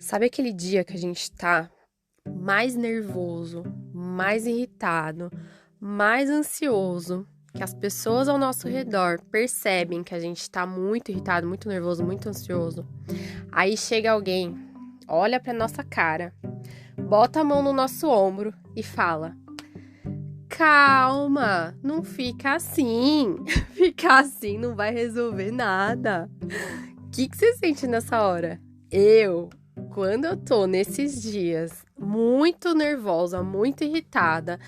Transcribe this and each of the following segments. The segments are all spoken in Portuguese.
Sabe aquele dia que a gente tá mais nervoso, mais irritado, mais ansioso, que as pessoas ao nosso redor percebem que a gente tá muito irritado, muito nervoso, muito ansioso. Aí chega alguém, olha pra nossa cara, bota a mão no nosso ombro e fala: calma, não fica assim. Ficar assim não vai resolver nada. O que você sente nessa hora? Quando eu tô nesses dias muito nervosa, muito irritada,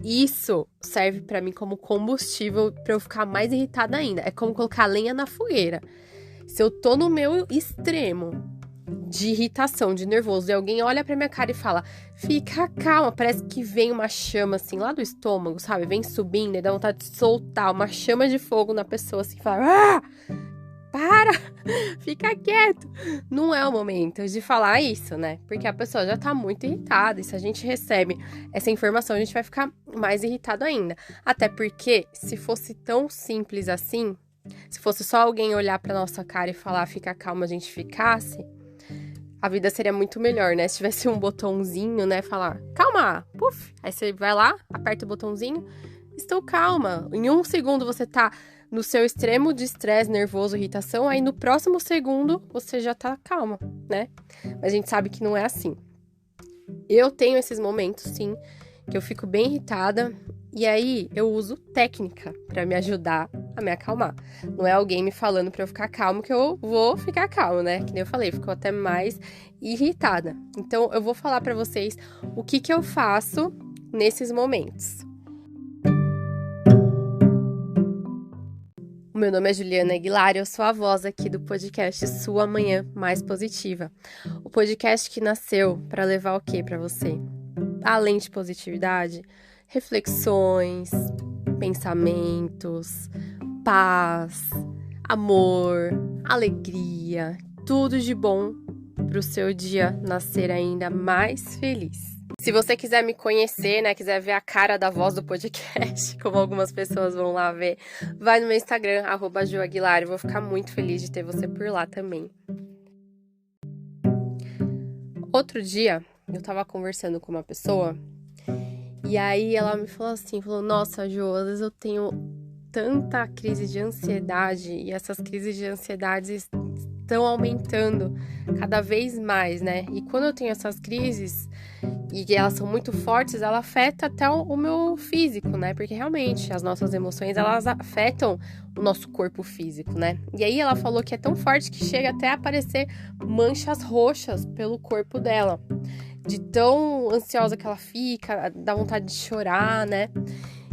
isso serve pra mim como combustível pra eu ficar mais irritada ainda. É como colocar lenha na fogueira. Se eu tô no meu extremo de irritação, de nervoso, e alguém olha pra minha cara e fala: fica calma, parece que vem uma chama assim lá do estômago, sabe? Vem subindo e dá vontade de soltar uma chama de fogo na pessoa assim, fala: ah! Para! Fica quieto! Não é o momento de falar isso, né? Porque a pessoa já tá muito irritada. E se a gente recebe essa informação, a gente vai ficar mais irritado ainda. Até porque, se fosse tão simples assim, se fosse só alguém olhar pra nossa cara e falar: fica calma, a gente ficasse, a vida seria muito melhor, né? Se tivesse um botãozinho, né? Falar: calma! Puf! Aí você vai lá, aperta o botãozinho. Estou calma. Em um segundo você tá no seu extremo de estresse, nervoso, irritação, aí no próximo segundo você já tá calma, né? Mas a gente sabe que não é assim. Eu tenho esses momentos, sim, que eu fico bem irritada, e aí eu uso técnica pra me ajudar a me acalmar. Não é alguém me falando pra eu ficar calmo que eu vou ficar calmo, né? Que nem eu falei, ficou até mais irritada. Então eu vou falar pra vocês o que eu faço nesses momentos. O meu nome é Juliana Aguilar e eu sou a voz aqui do podcast Sua Manhã Mais Positiva. O podcast que nasceu para levar o quê para você? Além de positividade, reflexões, pensamentos, paz, amor, alegria, tudo de bom para o seu dia nascer ainda mais feliz. Se você quiser me conhecer, né, quiser ver a cara da voz do podcast, como algumas pessoas vão lá ver, vai no meu Instagram, @juaguilar. Eu vou ficar muito feliz de ter você por lá também. Outro dia, eu tava conversando com uma pessoa, e aí ela me falou assim, nossa, Ju, às vezes eu tenho tanta crise de ansiedade, e essas crises de ansiedade estão aumentando cada vez mais, né? E quando eu tenho essas crises, e elas são muito fortes, ela afeta até o meu físico, né? Porque realmente as nossas emoções, elas afetam o nosso corpo físico, né? E aí ela falou que é tão forte que chega até a aparecer manchas roxas pelo corpo dela. De tão ansiosa que ela fica, dá vontade de chorar, né?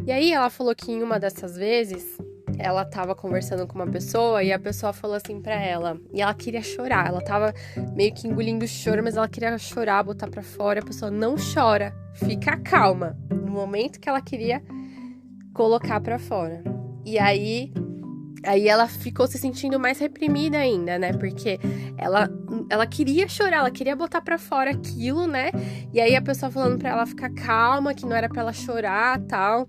E aí ela falou que em uma dessas vezes, ela tava conversando com uma pessoa e a pessoa falou assim pra ela, e ela queria chorar, ela tava meio que engolindo o choro, mas ela queria chorar, botar pra fora, a pessoa: não chora, fica calma, no momento que ela queria colocar pra fora. E aí ela ficou se sentindo mais reprimida ainda, né? Porque ela queria chorar, ela queria botar pra fora aquilo, né? E aí a pessoa falando pra ela ficar calma, que não era pra ela chorar, tal.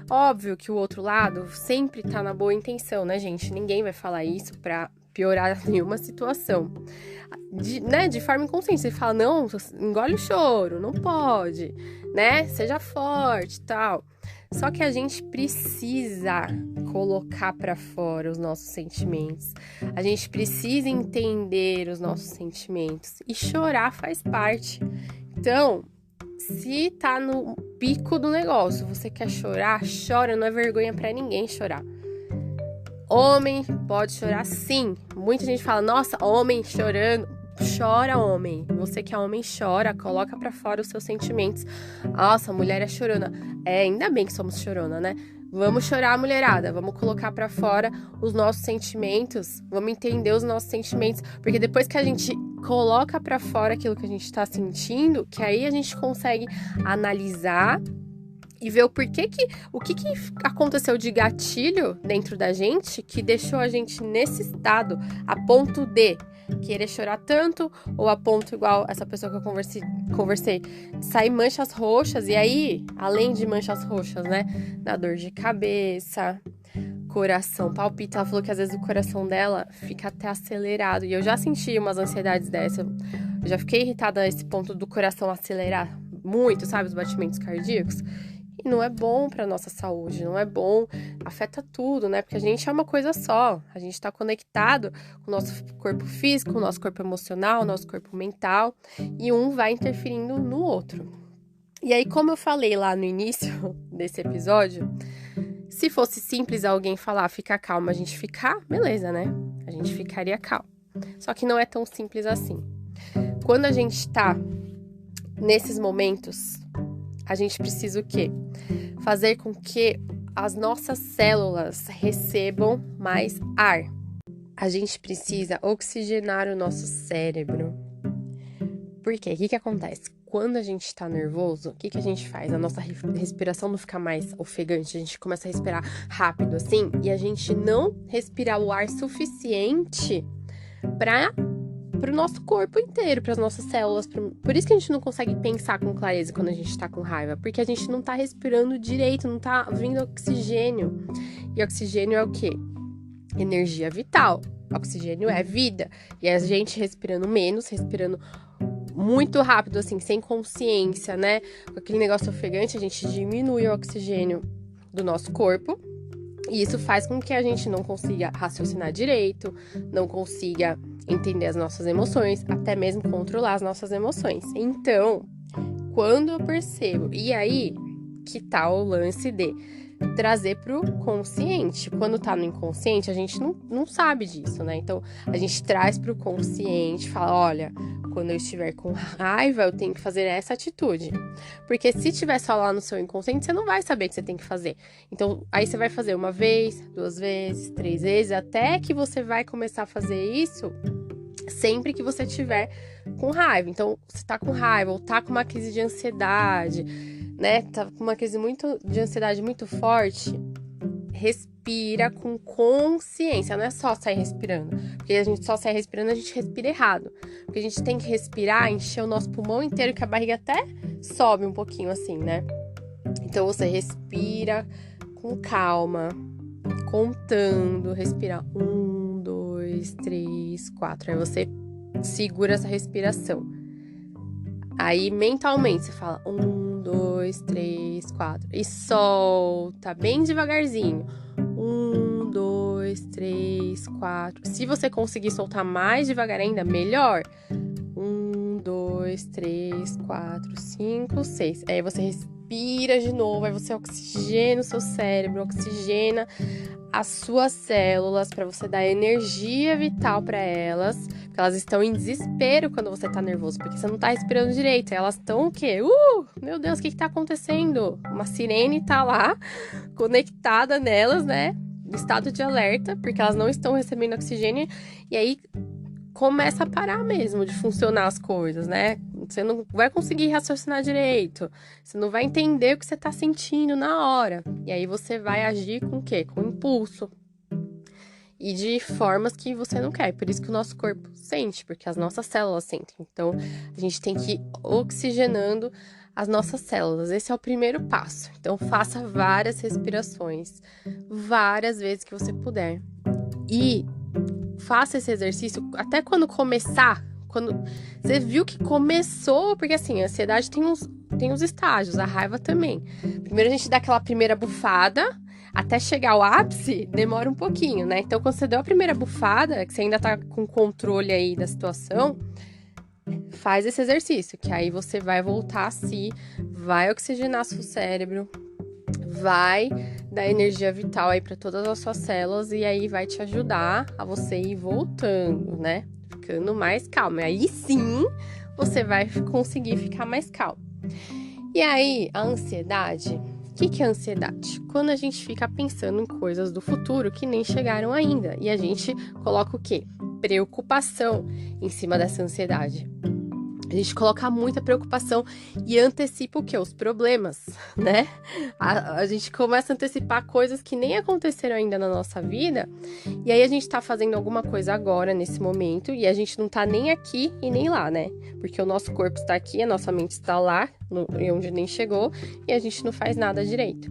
Óbvio que o outro lado sempre tá na boa intenção, né, gente? Ninguém vai falar isso pra piorar nenhuma situação. De forma inconsciente, você fala: não, engole o choro, não pode, né? Seja forte, tal. Só que a gente precisa colocar pra fora os nossos sentimentos. A gente precisa entender os nossos sentimentos. E chorar faz parte. Então, se tá no pico do negócio, você quer chorar, chora, não é vergonha pra ninguém chorar. Homem pode chorar, sim. Muita gente fala: nossa, homem chorando. Chora, homem. Você que é homem, chora. Coloca pra fora os seus sentimentos. Nossa, mulher é chorona. Ainda bem que somos chorona, né? Vamos chorar, mulherada. Vamos colocar pra fora os nossos sentimentos. Vamos entender os nossos sentimentos. Porque depois que a gente coloca pra fora aquilo que a gente tá sentindo, que aí a gente consegue analisar e ver o que aconteceu de gatilho dentro da gente que deixou a gente nesse estado, a ponto de querer chorar tanto, ou a ponto, igual essa pessoa que eu conversei, de sair manchas roxas. E aí, além de manchas roxas, né, dá dor de cabeça, coração palpita. Ela falou que às vezes o coração dela fica até acelerado, e eu já senti umas ansiedades dessas. Eu já fiquei irritada a esse ponto do coração acelerar muito, sabe? Os batimentos cardíacos. E não é bom pra nossa saúde, não é bom, afeta tudo, né? Porque a gente é uma coisa só. A gente tá conectado com o nosso corpo físico, com o nosso corpo emocional, nosso corpo mental. E um vai interferindo no outro. E aí, como eu falei lá no início desse episódio, se fosse simples alguém falar, fica calma, a gente ficar, beleza, né? A gente ficaria calmo. Só que não é tão simples assim. Quando a gente tá nesses momentos, a gente precisa o quê? Fazer com que as nossas células recebam mais ar. A gente precisa oxigenar o nosso cérebro. Por quê? O que acontece? Quando a gente tá nervoso, o que a gente faz? A nossa respiração não fica mais ofegante, a gente começa a respirar rápido assim, e a gente não respirar o ar suficiente para o nosso corpo inteiro, para as nossas células. Por isso que a gente não consegue pensar com clareza quando a gente tá com raiva, porque a gente não tá respirando direito, não tá vindo oxigênio. E oxigênio é o quê? Energia vital. Oxigênio é vida. E a gente respirando menos, respirando muito rápido, assim, sem consciência, né? Com aquele negócio ofegante, a gente diminui o oxigênio do nosso corpo. E isso faz com que a gente não consiga raciocinar direito, não consiga entender as nossas emoções, até mesmo controlar as nossas emoções. Então, quando eu percebo, e aí que tá o lance de trazer pro consciente. Quando tá no inconsciente, a gente não sabe disso, né? Então, a gente traz pro consciente, fala, olha, quando eu estiver com raiva, eu tenho que fazer essa atitude. Porque se tiver só lá no seu inconsciente, você não vai saber o que você tem que fazer. Então, aí você vai fazer uma vez, 2 vezes, 3 vezes, até que você vai começar a fazer isso sempre que você tiver com raiva. Então, você tá com raiva ou tá com uma crise de ansiedade, né? Tá com uma crise de ansiedade muito forte, respira com consciência, não é só sair respirando. Porque a gente só sai respirando, a gente respira errado. Porque a gente tem que respirar, encher o nosso pulmão inteiro, que a barriga até sobe um pouquinho assim, né? Então você respira com calma, contando, respira 1, 2, 3, 4. Aí você segura essa respiração. Aí mentalmente você fala 1, 2, 3, 4 e solta bem devagarzinho. 1, 2, 3, 4. Se você conseguir soltar mais devagar ainda, melhor. 1, 2, 3, 4, 5, 6. Aí você respira de novo, aí você oxigena o seu cérebro, oxigena as suas células para você dar energia vital para elas, porque elas estão em desespero quando você tá nervoso, porque você não tá respirando direito. Elas estão o quê? Meu Deus, o que tá acontecendo? Uma sirene tá lá, conectada nelas, né? Em estado de alerta, porque elas não estão recebendo oxigênio, e aí começa a parar mesmo de funcionar as coisas, né? Você não vai conseguir raciocinar direito. Você não vai entender o que você tá sentindo na hora. E aí você vai agir com o quê? Com impulso. E de formas que você não quer. Por isso que o nosso corpo sente, porque as nossas células sentem. Então, a gente tem que ir oxigenando as nossas células. Esse é o primeiro passo. Então, faça várias respirações, várias vezes que você puder. E faça esse exercício até quando começar. Quando você viu que começou, porque assim, a ansiedade tem uns estágios, a raiva também. Primeiro a gente dá aquela primeira bufada, até chegar ao ápice, demora um pouquinho, né? Então, quando você deu a primeira bufada, que você ainda tá com controle aí da situação, faz esse exercício, que aí você vai voltar a si, vai oxigenar seu cérebro, vai dar energia vital aí para todas as suas células e aí vai te ajudar a você ir voltando, né? Ficando mais calmo. E aí sim, você vai conseguir ficar mais calmo. E aí, a ansiedade, o que é ansiedade? Quando a gente fica pensando em coisas do futuro que nem chegaram ainda. E a gente coloca o quê? Preocupação em cima dessa ansiedade. A gente coloca muita preocupação e antecipa o quê? Os problemas, né? A gente começa a antecipar coisas que nem aconteceram ainda na nossa vida. E aí a gente tá fazendo alguma coisa agora, nesse momento, e a gente não tá nem aqui e nem lá, né? Porque o nosso corpo está aqui, a nossa mente está lá, onde nem chegou, e a gente não faz nada direito.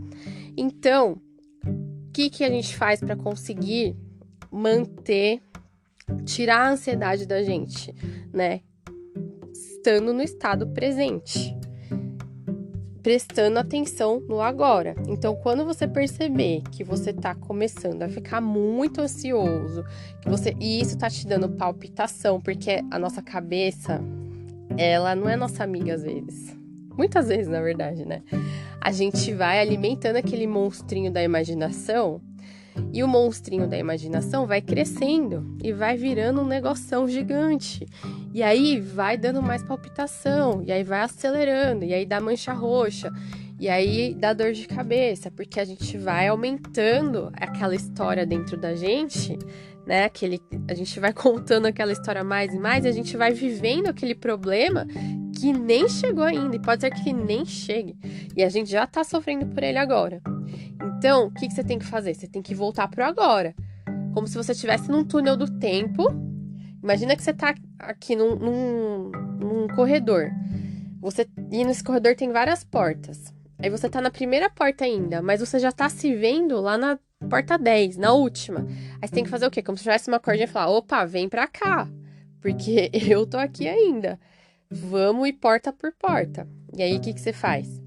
Então, o que a gente faz para conseguir tirar a ansiedade da gente, né? estando no estado presente, prestando atenção no agora. Então, quando você perceber que você tá começando a ficar muito ansioso, e isso tá te dando palpitação, porque a nossa cabeça, ela não é nossa amiga às vezes. Muitas vezes, na verdade, né? A gente vai alimentando aquele monstrinho da imaginação, e o monstrinho da imaginação vai crescendo e vai virando um negoção gigante. E aí vai dando mais palpitação, e aí vai acelerando, e aí dá mancha roxa, e aí dá dor de cabeça, porque a gente vai aumentando aquela história dentro da gente, né? A gente vai contando aquela história mais e mais, e a gente vai vivendo aquele problema que nem chegou ainda, e pode ser que nem chegue, e a gente já tá sofrendo por ele agora. Então, o que você tem que fazer? Você tem que voltar pro agora. Como se você estivesse num túnel do tempo. Imagina que você tá aqui num corredor. E nesse corredor tem várias portas. Aí você tá na primeira porta ainda, mas você já tá se vendo lá na porta 10, na última. Aí você tem que fazer o quê? Como se tivesse uma cordinha e falar, opa, vem pra cá. Porque eu tô aqui ainda. Vamos ir porta por porta. E aí, o que você faz?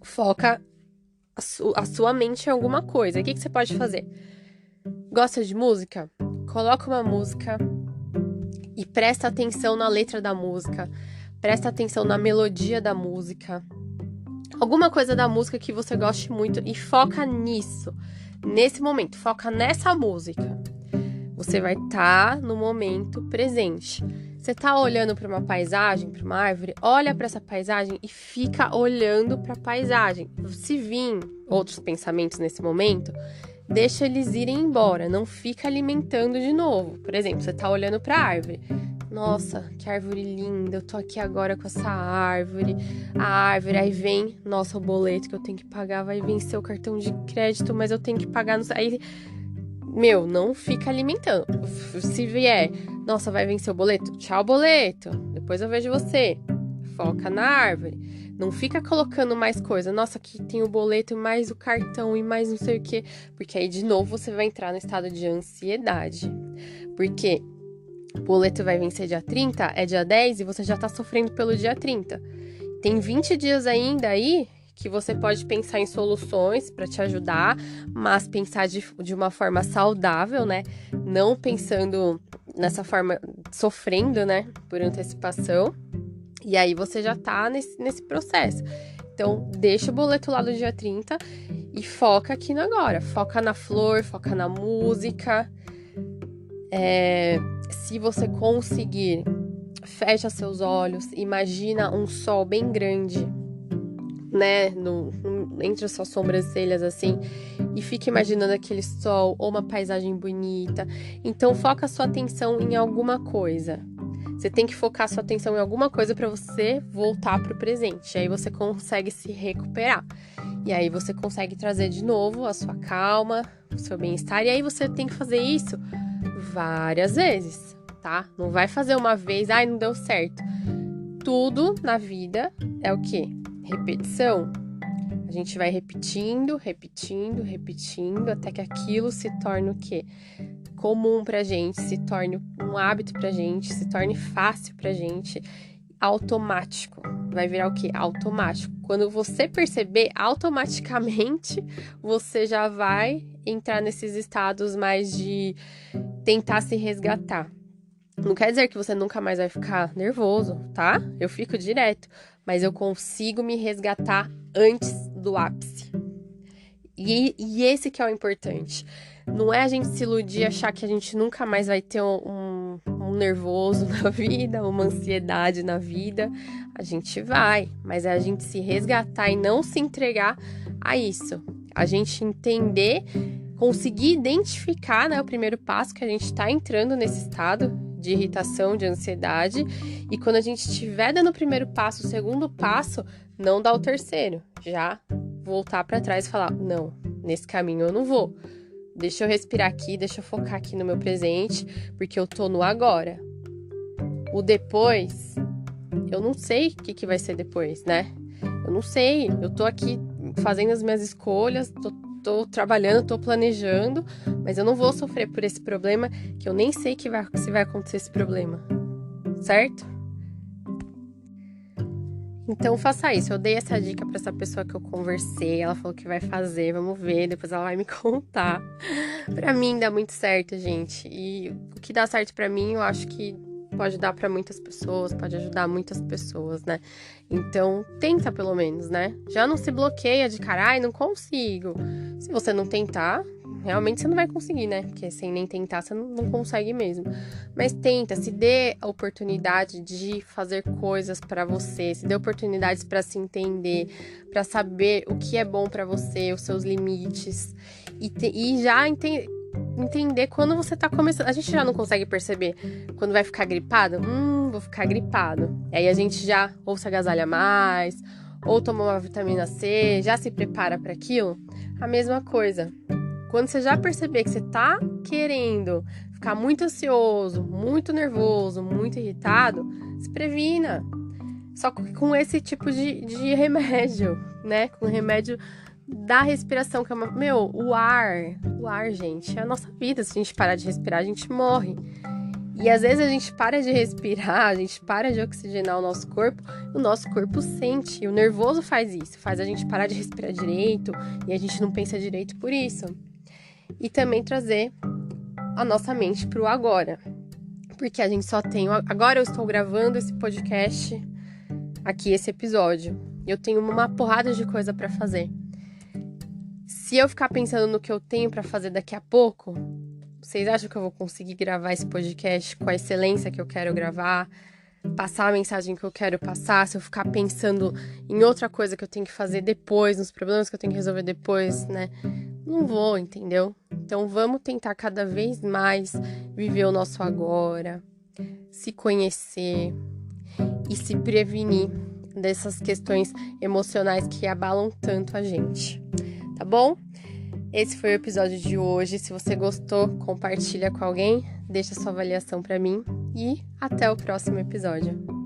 Foca a sua mente em alguma coisa. O que você pode fazer? Gosta de música? Coloca uma música e presta atenção na letra da música. Presta atenção na melodia da música. Alguma coisa da música que você goste muito e foca nisso. Nesse momento, foca nessa música. Você vai estar no momento presente. Você tá olhando para uma paisagem, para uma árvore, olha para essa paisagem e fica olhando para a paisagem. Se vir outros pensamentos nesse momento, deixa eles irem embora, não fica alimentando de novo. Por exemplo, você tá olhando para a árvore. Nossa, que árvore linda, eu tô aqui agora com essa árvore. A árvore, aí vem, nossa, o boleto que eu tenho que pagar, vai vencer o cartão de crédito, mas eu tenho que pagar. Aí, não fica alimentando. Se vier, nossa, vai vencer o boleto? Tchau, boleto. Depois eu vejo você. Foca na árvore. Não fica colocando mais coisa. Nossa, aqui tem o boleto e mais o cartão e mais não sei o quê. Porque aí, de novo, você vai entrar no estado de ansiedade. Porque o boleto vai vencer dia 30, é dia 10 e você já tá sofrendo pelo dia 30. Tem 20 dias ainda aí que você pode pensar em soluções para te ajudar, mas pensar de uma forma saudável, né? Não pensando nessa forma, sofrendo, né? Por antecipação. E aí você já tá nesse processo. Então, deixa o boleto lá do dia 30 e foca aqui no agora. Foca na flor, foca na música. Se você conseguir, fecha seus olhos, imagina um sol bem grande, né, entre as suas sobrancelhas, assim, e fica imaginando aquele sol ou uma paisagem bonita. Então, foca a sua atenção em alguma coisa. Você tem que focar a sua atenção em alguma coisa para você voltar pro presente. Aí você consegue se recuperar. E aí você consegue trazer de novo a sua calma, o seu bem-estar. E aí você tem que fazer isso várias vezes, tá? Não vai fazer uma vez, não deu certo. Tudo na vida é o quê? Repetição. A gente vai repetindo, até que aquilo se torne o quê? Comum pra gente, se torne um hábito pra gente, se torne fácil pra gente, automático. Vai virar o quê? Automático. Quando você perceber, automaticamente você já vai entrar nesses estados mais de tentar se resgatar. Não quer dizer que você nunca mais vai ficar nervoso, tá? Eu fico direto, mas eu consigo me resgatar antes do ápice. E esse que é o importante. Não é a gente se iludir e achar que a gente nunca mais vai ter um nervoso na vida, uma ansiedade na vida. A gente vai, mas é a gente se resgatar e não se entregar a isso. A gente entender, conseguir identificar, né, o primeiro passo que a gente está entrando nesse estado de irritação, de ansiedade. E quando a gente estiver dando o primeiro passo, o segundo passo, não dar o terceiro. Já voltar para trás e falar, não, nesse caminho eu não vou. Deixa eu respirar aqui, deixa eu focar aqui no meu presente, porque eu tô no agora. O depois, eu não sei o que vai ser depois, né? Eu não sei, eu tô aqui fazendo as minhas escolhas, tô trabalhando, tô planejando, mas eu não vou sofrer por esse problema, que eu nem sei se vai acontecer esse problema, certo? Então faça isso. Eu dei essa dica pra essa pessoa que eu conversei, ela falou que vai fazer, vamos ver, depois ela vai me contar. Pra mim dá muito certo, gente. E o que dá certo pra mim, eu acho que pode dar pra muitas pessoas, pode ajudar muitas pessoas, né? Então, tenta pelo menos, né? Já não se bloqueia de caralho, não consigo. Se você não tentar, realmente você não vai conseguir, né? Porque sem nem tentar, você não consegue mesmo. Mas tenta, se dê a oportunidade de fazer coisas pra você, se dê oportunidades pra se entender, pra saber o que é bom pra você, os seus limites. E já entender quando você tá começando. A gente já não consegue perceber quando vai ficar gripado. Vou ficar gripado. Aí a gente já ou se agasalha mais, ou toma uma vitamina C, já se prepara para aquilo. A mesma coisa. Quando você já perceber que você tá querendo ficar muito ansioso, muito nervoso, muito irritado, se previna. Só que com esse tipo de remédio, né? Com remédio da respiração, que é o ar, gente, é a nossa vida. Se a gente parar de respirar, a gente morre. E às vezes a gente para de respirar, a gente para de oxigenar o nosso corpo sente. E o nervoso faz isso, faz a gente parar de respirar direito e a gente não pensa direito por isso. E também trazer a nossa mente pro agora. Porque a gente só tem... Agora eu estou gravando esse podcast aqui, esse episódio. Eu tenho uma porrada de coisa pra fazer. Se eu ficar pensando no que eu tenho pra fazer daqui a pouco, vocês acham que eu vou conseguir gravar esse podcast com a excelência que eu quero gravar? Passar a mensagem que eu quero passar? Se eu ficar pensando em outra coisa que eu tenho que fazer depois, nos problemas que eu tenho que resolver depois, né? Não vou, entendeu? Então vamos tentar cada vez mais viver o nosso agora, se conhecer e se prevenir dessas questões emocionais que abalam tanto a gente. Tá bom? Esse foi o episódio de hoje. Se você gostou, compartilha com alguém, deixa sua avaliação pra mim e até o próximo episódio.